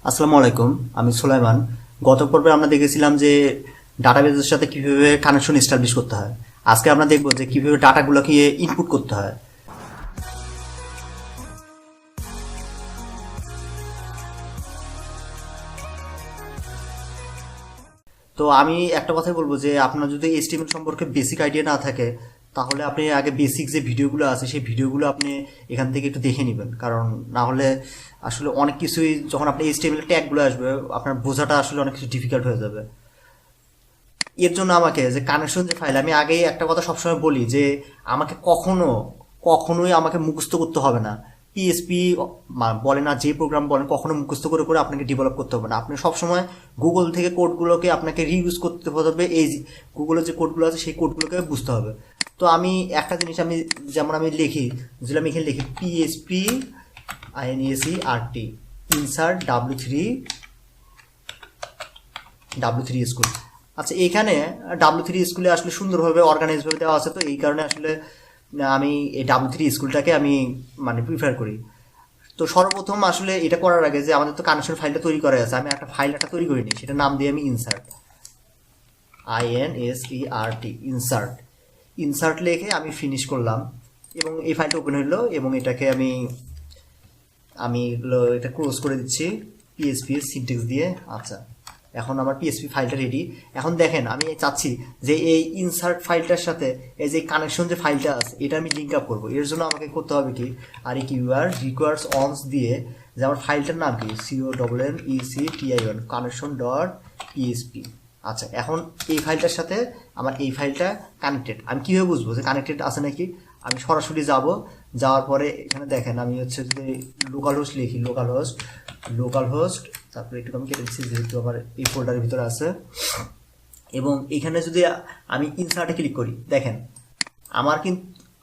আসসালামু আলাইকুম, আমি সুলাইমান। গত পর্বে আমরা দেখেছিলাম যে ডাটাবেসের সাথে কিভাবে কানেকশন এস্টাবলিশ করতে হয়। আজকে আমরা দেখব যে কিভাবে ডাটাগুলোকে ইনপুট করতে হয়। তো আমি একটা কথাই বলবো যে আপনার যদি এইচটিএমএল সম্পর্কে বেসিক আইডিয়া না থাকে, তাহলে আপনি আগে বেসিক যে ভিডিওগুলো আছে সেই ভিডিওগুলো আপনি এখান থেকে একটু দেখে নেবেন। কারণ না হলে আসলে অনেক কিছুই যখন আপনি এইচটিএমএল ট্যাগগুলো আসবে, আপনার বোঝাটা আসলে অনেক কিছু ডিফিকাল্ট হয়ে যাবে। এর জন্য আমাকে যে কানেকশন যে ফাইল, আমি আগেই একটা কথা সবসময় বলি যে আমাকে কখনোই আমাকে মুখস্থ করতে হবে না। পিএসপি বলে না, যে প্রোগ্রাম বলেন, কখনো মুখস্থ করে করে আপনাকে ডেভেলপ করতে হবে না। আপনি সবসময় গুগল থেকে কোডগুলোকে আপনাকে রিইউজ করতে হবে। এই গুগলের যে কোডগুলো আছে সেই কোডগুলোকে বুঝতে হবে। তো আমি একটা জিনিস যেমন আমি লিখি, যেটা আমি এখানে লিখি PSP INESERT insert W3 school. আচ্ছা, এখানে W3 স্কুলে আসলে সুন্দরভাবে অর্গানাইজ ভাবে দেওয়া আছে, তো এই কারণে আসলে আমি এই W3 স্কুলটাকে আমি মানে প্রিফার করি। তো সর্বপ্রথম আসলে এটা করার আগে যে আমাদের তো কানেকশন ফাইলটা তৈরি করা আছে, আমি একটা ফাইল তৈরি করিনি, সেটা নাম দিয়ে আমি ইনসার্ট ইনসার্ট ইনসার্ট লিখে আমি ফিনিশ করলাম এবং এই ফাইলটা ওপেন হইলো এবং এটাকে আমি আমি এটা ক্লোজ করে দিচ্ছি পিএসপি সিনট্যাক্স দিয়ে। আচ্ছা, এখন আমার পিএসপি ফাইলটা রেডি। এখন দেখেন, আমি চাচ্ছি যে এই ইনসার্ট ফাইলটার সাথে এই যে কানেকশন যে ফাইলটা আছে এটা আমি লিঙ্ক আপ করবো। এর জন্য আমাকে করতে হবে কি, আর রিকোয়ার্স অনস দিয়ে যে আমার ফাইলটার নাম কি CONNECTION connection.php। আচ্ছা, এখন এই ফাইলটার সাথে আমার এই ফাইলটা কানেক্টেড। আমি কীভাবে বুঝবো যে কানেক্টেড আছে নাকি? আমি সরাসরি যাওয়ার পরে এখানে দেখেন, আমি হচ্ছে যে লোকাল হোস্ট লিখি, লোকাল হোস্ট, তারপরে একটু আমি কেটে দিচ্ছি যেহেতু আমার এই ফোল্ডারের ভিতরে আছে। এবং এখানে যদি আমি ইনসার্টে ক্লিক করি, দেখেন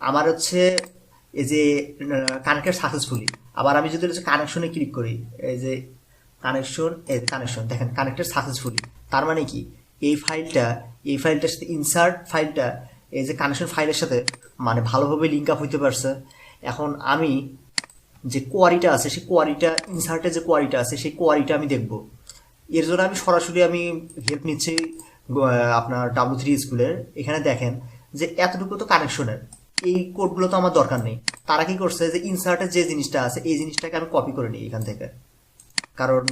আমার হচ্ছে এই যে কানেক্টেড সাকসেসফুলি। আবার আমি যদি হচ্ছে কানেকশনে ক্লিক করি, এই যে কানেকশন দেখেন কানেক্টেড সাকসেসফুলি। তার মানে কি, এই ফাইলটার সাথে ইনসার্ট ফাইলটা এই যে কানেকশন ফাইলের সাথে মানে ভালোভাবে লিঙ্ক আপ হইতে পারছে। এখন আমি যে কোয়ারিটা আছে সেই কোয়ারিটা, ইনসার্টের যে কোয়ারিটা আছে সেই কোয়ারিটা আমি দেখব। এর জন্য আমি সরাসরি হেল্প নিচ্ছি আপনার W3 স্কুলের। এখানে দেখেন যে এতটুকু তো কানেকশনের, এই কোডগুলো তো আমার দরকার নেই। তারা কি করছে যে ইনসার্টের যে জিনিসটা আছে এই জিনিসটাকে আমি কপি করে নিই এখান থেকে, কারণ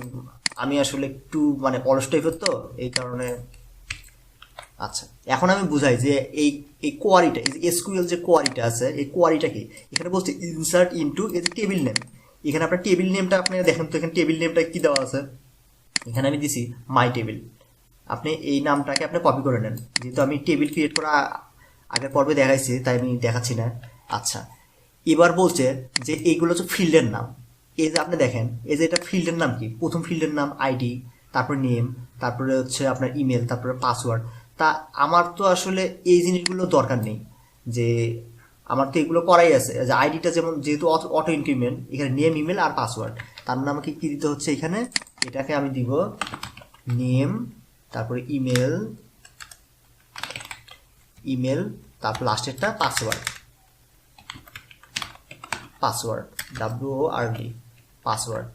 আমি আসলে একটু মানে অলস টাইপের, তো এই কারণে। আচ্ছা, এখন আমি বুঝাই যে এই কোয়ারিটা, এই যে এসকিউএল যে কোয়ারিটা আছে এই কোয়ারিটা কি, এখানে বলছে ইনসার্ট ইনটু এই যে টেবিল নেম। এখানে আপনার টেবিল নেমটা আপনি দেখেন তো, এখানে টেবিল নেমটা কি দেওয়া আছে, এখানে আমি দিছি মাই টেবিল। আপনি এই নামটাকে আপনি কপি করে নেন, যেহেতু আমি টেবিল ক্রিয়েট করা আগের পর্বে দেখাইছি তাই আমি দেখাচ্ছি না। আচ্ছা, এবার বলছে যে এইগুলো হচ্ছে ফিল্ডের নাম। এই যে আপনি দেখেন, এই যে এটা ফিল্ডের নাম কি, প্রথম ফিল্ডের নাম আইডি, তারপর নেম, তারপরে হচ্ছে আপনার ইমেল, তারপরে পাসওয়ার্ড। তা আমার তো আসলে এই জিনিসগুলো দরকার নেই, যে আমার তো এগুলো করাই আছে। যে আইডিটা যেমন যেহেতু অটো ইনক্রিমেন্ট, এখানে নেম, ইমেল আর পাসওয়ার্ড। তার মানে আমাকে কি দিতে হচ্ছে এখানে, এটাকে আমি দিব নেম, তারপরে ইমেল, তারপর লাস্টেরটা পাসওয়ার্ড WORD পাসওয়ার্ড।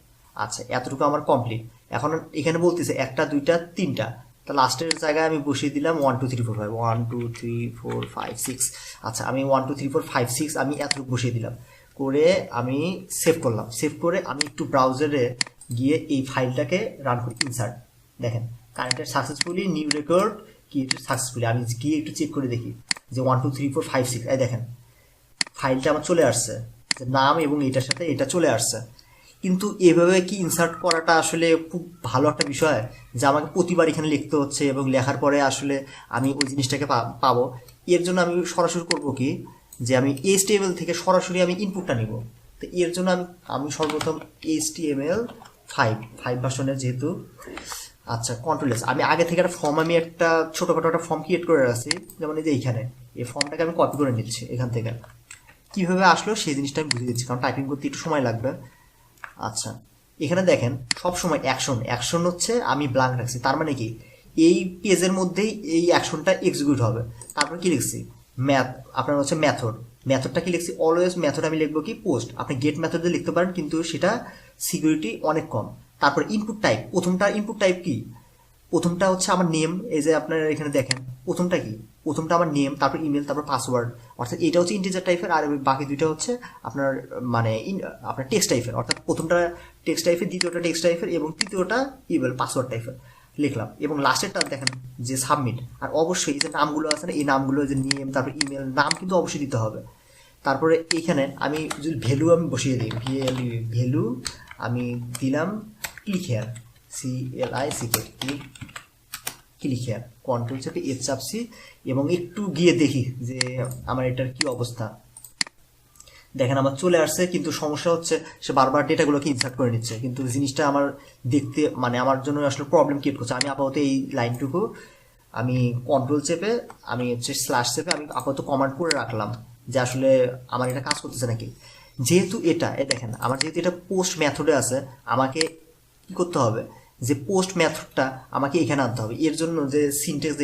আচ্ছা, এতটুকু আমার কমপ্লিট। এখন এখানে বলতেছে 1 2 3টা, তা লাস্টের জায়গায় আমি বসিয়ে দিলাম 1 2 3 4 5 1 2 3 4 5 6। আচ্ছা, আমি 1 2 3 4 5 6 আমি এতটুকু বসিয়ে দিলাম, করে আমি সেভ করলাম। সেভ করে আমি একটু ব্রাউজারে গিয়ে এই ফাইলটাকে রান করি। ইনসার্ট, দেখেন connected successfully, new record created successfully. আমি গিয়ে একটু চেক করে দেখি যে 1 2 3 4 5 6, এই দেখেন ফাইলটা আমার চলে আসছে, নাম এবং এটার সাথে এটা চলে আসছে। কিন্তু এভাবে কি ইনসার্ট করাটা আসলে খুব ভালো একটা বিষয়, যে আমাকে প্রতিবার এখানে লিখতে হচ্ছে এবং লেখার পরে আসলে আমি ওই জিনিসটাকে পাবো। এর জন্য আমি সরাসরি করব কি, যে আমি HTML থেকে সরাসরি আমি ইনপুটটা নিব। তো এর জন্য আমি সর্বপ্রথম HTML5 ভার্সনের যেহেতু। আচ্ছা, কন্ট্রোল-S, আমি আগে থেকে একটা ছোটোখাটো একটা ফর্ম ক্রিয়েট করে রাখছি, যেমন এই যে এইখানে এই ফর্মটাকে আমি কপি করে নিচ্ছি এখান থেকে। কীভাবে আসলো সেই জিনিসটা আমি বুঝিয়ে দিচ্ছি, কারণ টাইপিং করতে একটু সময় লাগবে। আচ্ছা, এখানে দেখেন সবসময় অ্যাকশন হচ্ছে আমি ব্ল্যাঙ্ক রাখছি, তার মানে কি এই পেজের মধ্যেই এই অ্যাকশনটা এক্সিকিউট হবে। তারপর কি লিখছি, আপনার হচ্ছে মেথডটা কি লিখছি, অলওয়েজ মেথড আমি লিখবো কি পোস্ট। আপনি গেট মেথড দিয়ে লিখতে পারেন, কিন্তু সেটা সিকিউরিটি অনেক কম। তারপর ইনপুট টাইপ, প্রথমটা ইনপুট টাইপ কি, প্রথমটা হচ্ছে আমার নেম, এই যে আপনারা এখানে দেখেন প্রথমটা কি, প্রথমটা আমার নেম, তারপর ইমেল, তারপর পাসওয়ার্ড, অর্থাৎ এটা হচ্ছে ইন্টিজার টাইপের, আর বাকি দুইটা হচ্ছে আপনার মানে আপনার টেক্সট টাইপের, অর্থাৎ প্রথমটা টেক্সট টাইপের, দ্বিতীয়টা টেক্সট টাইপের এবং তৃতীয়টা ইমেল পাসওয়ার্ড টাইপের লিখলাম। এবং লাস্টেরটা দেখেন যে সাবমিট। আর অবশ্যই এই যে নামগুলো আছে না, এই নামগুলো যে নেম তারপর ইমেল, নাম কিন্তু অবশ্যই দিতে হবে। তারপরে এইখানে আমি যদি ভ্যালু আমি বসিয়ে দিই, ভ্যালু আমি দিলাম click here, CLICK, click here, control চেপে এস চাপছি এবং একটু গিয়ে দেখি যে আমার এটার কি অবস্থা। দেখেন আমার চলে আসছে, কিন্তু সমস্যা হচ্ছে সে বারবার ডেটাগুলোকে ইনসার্ট করে নিচ্ছে, কিন্তু জিনিসটা আমার দেখতে মানে আমার জন্য আসলে প্রবলেম ক্রিয়েট করছে। আমি আপাতত এই লাইনটুকু আমি কন্ট্রোল চেপে আমি হচ্ছে স্ল্যাশ চেপে আমি আপাতত কমান্ড করে রাখলাম যে আসলে আমার এটা কাজ করতেছে নাকি। যেহেতু এটা দেখেন আমার যেহেতু এটা পোস্ট মেথডে আছে, আমাকে কি করতে হবে যে পোস্ট মেথডটা আমাকে এখানে আনতে হবে। এর জন্য যে সিনটেক্স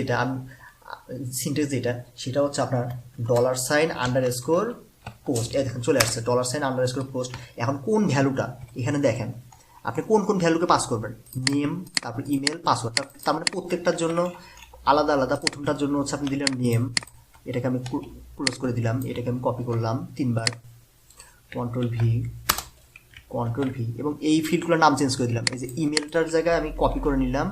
যেটা সেটা হচ্ছে আপনার $_ পোস্ট, দেখেন চলে আসছে $_ পোস্ট। এখন কোন ভ্যালুটা এখানে দেখেন, আপনি কোন কোন ভ্যালুকে পাস করবেন, নেম, তারপর ইমেল, পাসওয়ার্ড, তার মানে প্রত্যেকটার জন্য আলাদা আলাদা। প্রথমটার জন্য হচ্ছে আপনি দিলেন নেম, এটাকে আমি ক্লোজ করে দিলাম, এটাকে আমি কপি করলাম 3 বার, কন্ট্রোল ভি এবং এই ফিল্ডগুলোর নাম চেঞ্জ করে দিলাম। এই যে ইমেলটার জায়গায় আমি কপি করে নিলাম,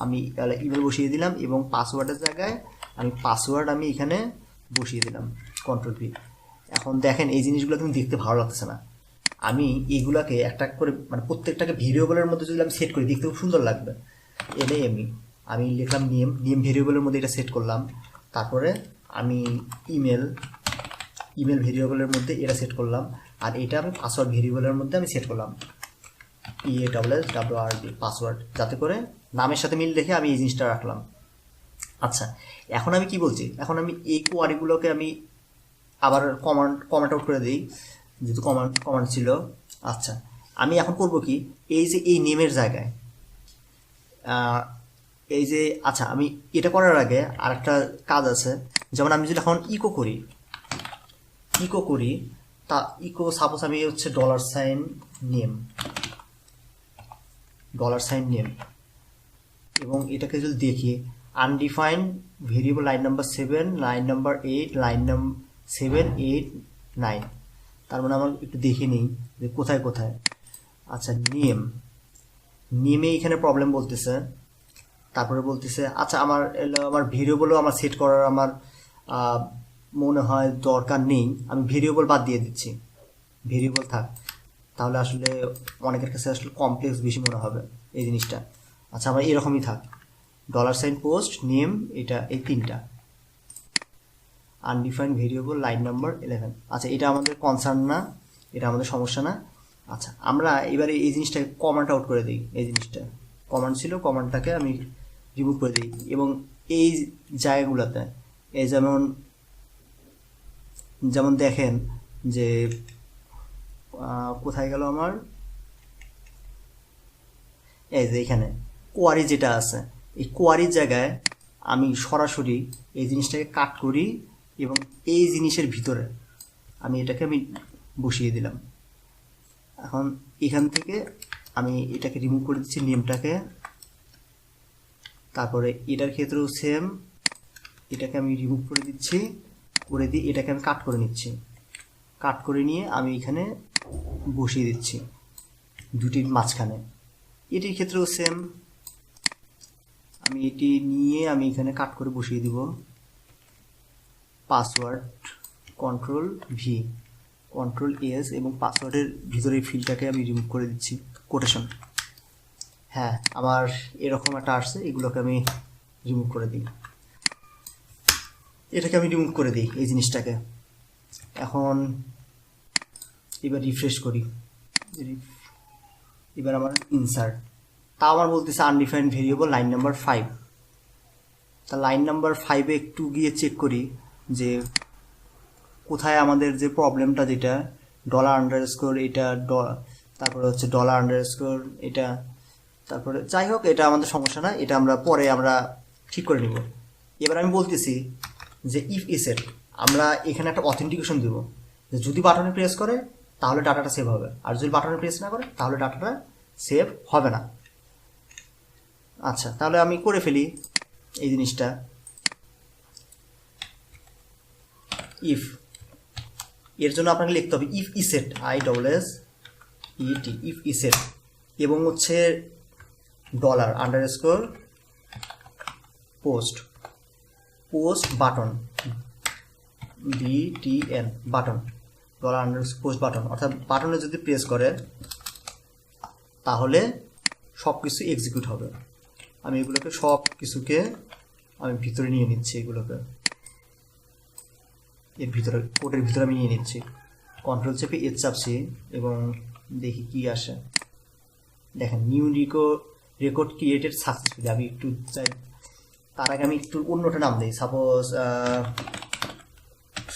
আমি ইমেল বসিয়ে দিলাম এবং পাসওয়ার্ডের জায়গায় আমি পাসওয়ার্ড আমি এখানে বসিয়ে দিলাম, কন্ট্রোল ভি। এখন দেখেন এই জিনিসগুলো কিন্তু দেখতে ভালো লাগতেছে না। আমি এইগুলাকে একটা করে মানে প্রত্যেকটাকে ভেরিয়েবলের মধ্যে যদি আমি সেট করি দেখতে খুব সুন্দর লাগবে। এটাই আমি লিখলাম নেম ভেরিয়েবলের মধ্যে এটা সেট করলাম। তারপরে আমি ইমেল ভেরিয়েবলের মধ্যে এটা সেট করলাম, আর এটা আমি পাসওয়ার্ড ভেরিয়েবলের মধ্যে আমি সেট করলাম PASSWORD, পাসওয়ার্ড, যাতে করে নামের সাথে মিল রেখে আমি এই জিনিসটা রাখলাম। আচ্ছা, এখন আমি কি বলছি, এখন আমি এই কোয়ারিগুলোকে আমি আবার কমেন্ট আউট করে দিই, যেহেতু কমান্ড ছিল। আচ্ছা, আমি এখন করব কি, এই যে এই নেমের জায়গায় এই যে, আচ্ছা আমি এটা করার আগে আর একটা কাজ আছে। যেমন আমি যদি এখন ইকো করি তা সাপোজ আমি হচ্ছে $নেম এবং এটাকে যদি দেখি undefined variable line number 7, line number 8, line number 7, 8, 9। তার মানে আমার একটু দেখে নিই যে কোথায়। আচ্ছা, নেমে এখানে প্রবলেম বলতেছে। তারপরে বলতেছে আচ্ছা আমার ভেরিয়েবলও আমার সেট করার আমার মনে হয় দরকার নেই, আমি ভেরিয়েবল বাদ দিয়ে দিচ্ছি, ভেরিয়েবল থাক, তাহলে আসলে অনেকের কাছে আসলে কমপ্লেক্স বেশি মনে হবে এই জিনিসটা। আচ্ছা, আমার এরকমই থাক, $পোস্ট, নেম, এটা এই 3টা, আনডিফাইন্ড ভেরিয়েবল লাইন নাম্বার 11। আচ্ছা, এটা আমাদের কনসার্ন না, এটা আমাদের সমস্যা না। আচ্ছা, আমরা এবারে এই জিনিসটাকে কমান্ড আউট করে দিই। এই জিনিসটা কমান্ড ছিল, কমান্ডটাকে আমি রিমুভ করে দিই এবং এই জায়গাগুলোতে এই যেমন দেখেন যে কোথায় গেল আমার, এই যে এখানে কোয়ারি যেটা আছে, এই কোয়ারির জায়গায় আমি সরাসরি এই জিনিসটাকে কাট করি এবং এই জিনিসের ভিতরে আমি এটাকে বসিয়ে দিলাম। এখন এখান থেকে আমি এটাকে রিমুভ করে দিচ্ছি, নেমটাকে। তারপরে এটার ক্ষেত্রেও সেম, এটাকে আমি রিমুভ করে দিচ্ছি, করে দিয়ে এটাকে আমি কাট করে নিচ্ছি, কাট করে নিয়ে আমি এখানে বসিয়ে দিচ্ছি দুটির মাঝখানে। এটির ক্ষেত্রেও সেম, আমি এটি নিয়ে আমি এখানে কাট করে বসিয়ে দিব, password, control V, control S এবং পাসওয়ার্ডের ভিতরের ফিল্ডটাকে আমি রিমুভ করে দিচ্ছি, কোটেশন। হ্যাঁ, আমার এরকম একটা আসছে, এগুলোকে আমি রিমুভ করে দিই, এটাকে আমি রিমুভ করে দিই এই জিনিসটাকে। এখন এবার রিফ্রেশ করি, এবার আমার ইনসার্ট, তা আমার বলতেছে আনডিফাইন্ড ভেরিয়েবল লাইন নাম্বার 5। তা লাইন নাম্বার 5-এ একটু গিয়ে চেক করি যে কোথায় আমাদের যে প্রবলেমটা, যেটা $_ এটা, তারপরে হচ্ছে $_ এটা, তারপরে যাই হোক, এটা আমাদের সমস্যা না, এটা আমরা পরে ঠিক করে নিব। এবার আমি বলতেছি যে ইফ ইসেট, আমরা এখানে একটা অথেন্টিকেশন দেব যে যদি বাটনে প্রেস করে তাহলে ডাটাটা সেভ হবে, আর যদি বাটনে প্রেস না করে তাহলে ডাটাটা সেভ হবে না। আচ্ছা, তাহলে আমি করে ফেলি এই জিনিসটা। ইফ, এর জন্য আপনাকে লিখতে হবে ইফ ইসেট, ISSET, ইফ ইসেট, এবং হচ্ছে dollar underscore post, button, BTN, button, dollar underscore post button. অর্থাৎ বাটনে যদি প্রেস করে তাহলে সব কিছু এক্সিকিউট হবে। আমি এগুলোকে সব কিছুকে আমি ভিতরে নিয়ে নিচ্ছি, এগুলোকে এর ভিতরে, কোডের ভিতরে আমি নিয়ে নিচ্ছি। কন্ট্রোল চেপে এর চাপছি এবং দেখি কি আসে। দেখেন নিউ রেকর্ড ক্রিয়েটেড সাকসেসফুলি। আমি একটু চাই, তার আগে আমি একটু অন্যটা নাম দিই। সাপোজ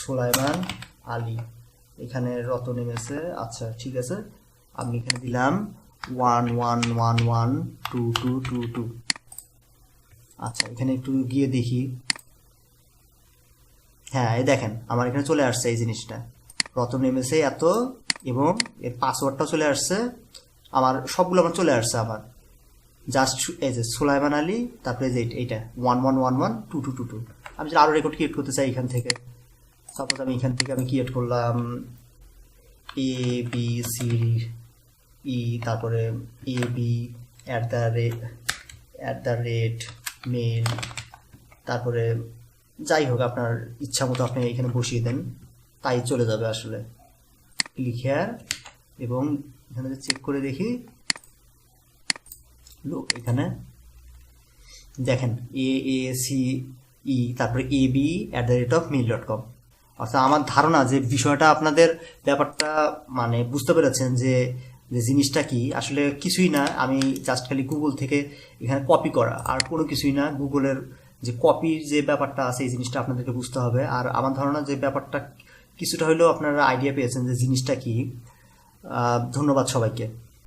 সুলাইমান আলী, এখানে রতন নেমেছে। আচ্ছা ঠিক আছে, আমি এখানে দিলাম 11112222। আচ্ছা, এখানে একটু গিয়ে দেখি। হ্যাঁ, এই দেখেন আমার এখানে চলে আসছে এই জিনিসটা, রতন নেমেছে এত, এবং এর পাসওয়ার্ডটাও চলে আসছে আমার, সবগুলো আমার চলে আসছে আমার। জাস্ট এই যে সুলাইমান আলী, তারপরে যে এইটা 11112222। আমি যদি আরও রেকর্ড ক্রিয়েট করতে চাই এখান থেকে, সাপোজ আমি এখান থেকে আমি ক্রিয়েট করলাম ABC, তারপরে AB @ মেল, তারপরে যাই হোক আপনার ইচ্ছা মতো আপনি এখানে বসিয়ে দেন, তাই চলে যাবে আসলে। লিখে এবং এখানে চেক করে দেখি, এখানে দেখেন AACE, তারপরে AB@mail.com। অর্থাৎ আমার ধারণা যে বিষয়টা আপনাদের ব্যাপারটা মানে বুঝতে পেরেছেন যে জিনিসটা কি, আসলে কিছুই না। আমি জাস্ট খালি গুগল থেকে এখানে কপি করা, আর কোনো কিছুই না। গুগলের যে কপির যে ব্যাপারটা আছে এই জিনিসটা আপনাদেরকে বুঝতে হবে। আর আমার ধারণা যে ব্যাপারটা কিছুটা হলেও আপনারা আইডিয়া পেয়েছেন যে জিনিসটা কি। ধন্যবাদ সবাইকে।